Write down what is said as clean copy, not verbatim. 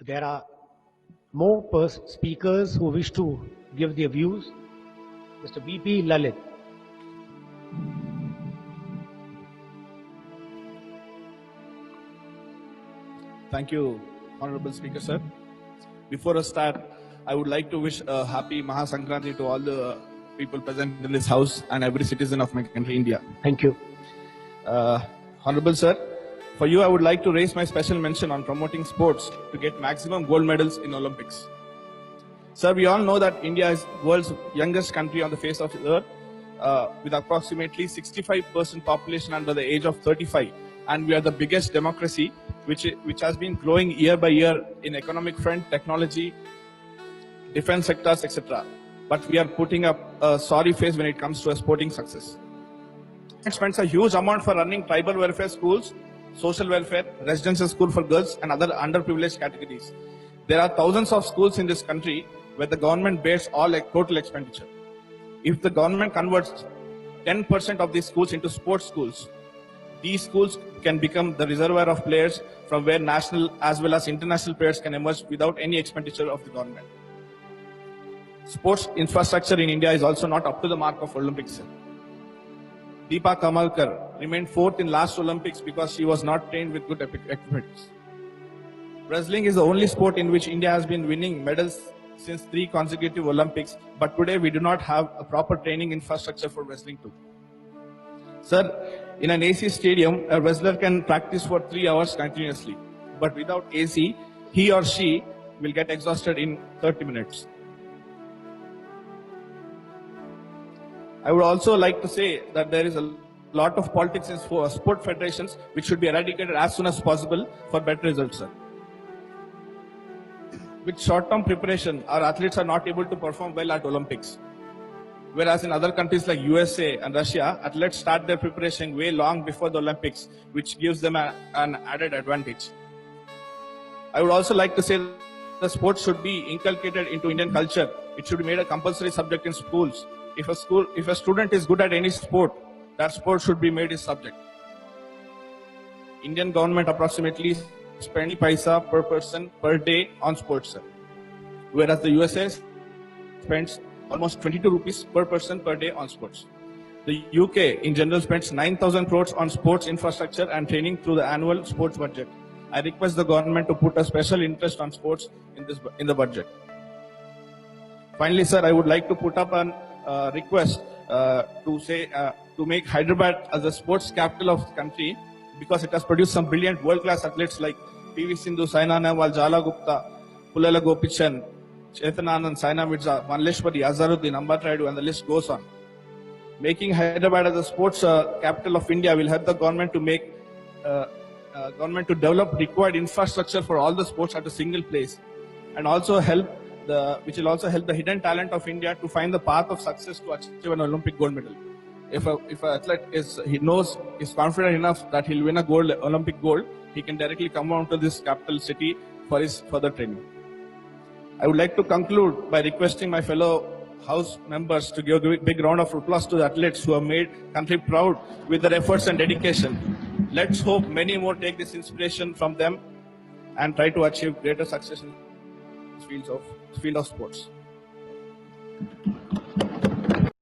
There are more speakers who wish to give their views. Mr. B.P. Lalit. Thank you, Honorable Speaker, sir. Before I start, I would like to wish a happy Mahasankranti to all the people present in this house and every citizen of my country, India. Thank you. Honorable sir, for you, I would like to raise my special mention on promoting sports to get maximum gold medals in Olympics. Sir, we all know that India is the world's youngest country on the face of the earth, with approximately 65% population under the age of 35. And we are the biggest democracy, which has been growing year by year in economic front, technology, defense sectors, etc. But we are putting up a sorry face when it comes to a sporting success. It spends a huge amount for running tribal welfare schools, social welfare, residential school for girls, and other underprivileged categories. There are thousands of schools in this country where the government bears all total expenditure. If the government converts 10% of these schools into sports schools, these schools can become the reservoir of players from where national as well as international players can emerge without any expenditure of the government. Sports infrastructure in India is also not up to the mark of Olympics. Deepa Kamalkar remained fourth in last Olympics because she was not trained with good equipment. Wrestling is the only sport in which India has been winning medals since 3 consecutive Olympics, but today we do not have a proper training infrastructure for wrestling too. Sir, in an AC stadium, a wrestler can practice for 3 hours continuously, but without AC, he or she will get exhausted in 30 minutes. I would also like to say that there is a lot of politics in sport federations which should be eradicated as soon as possible for better results, sir. With short-term preparation, our athletes are not able to perform well at Olympics. Whereas in other countries like USA and Russia, athletes start their preparation way long before the Olympics, which gives them an added advantage. I would also like to say that the sport should be inculcated into Indian culture. It should be made a compulsory subject in schools. If a student is good at any sport, that sport should be made his subject. Indian government approximately spends 20 paisa per person per day on sports, sir. Whereas the USA spends almost 22 rupees per person per day on sports. The UK in general spends 9,000 crores on sports infrastructure and training through the annual sports budget. I request the government to put a special interest on sports in the budget. Finally, sir, I would like to put up an request to make Hyderabad as a sports capital of the country, because it has produced some brilliant world-class athletes like P.V. Sindhu, Saina Nehwal, Jala Gupta, Pullela Gopichan, Chetananand, Saina Mirza, Manleshwari, Azharuddin, Ambat Raidu, and the list goes on. Making Hyderabad as a sports capital of India will help the government to develop required infrastructure for all the sports at a single place, and also which will also help the hidden talent of India to find the path of success to achieve an Olympic gold medal. If an athlete is confident enough that he'll win a Olympic gold, he can directly come on to this capital city for his further training. I would like to conclude by requesting my fellow House members to give a big round of applause to the athletes who have made country proud with their efforts and dedication. Let's hope many more take this inspiration from them and try to achieve greater success in the field of sports.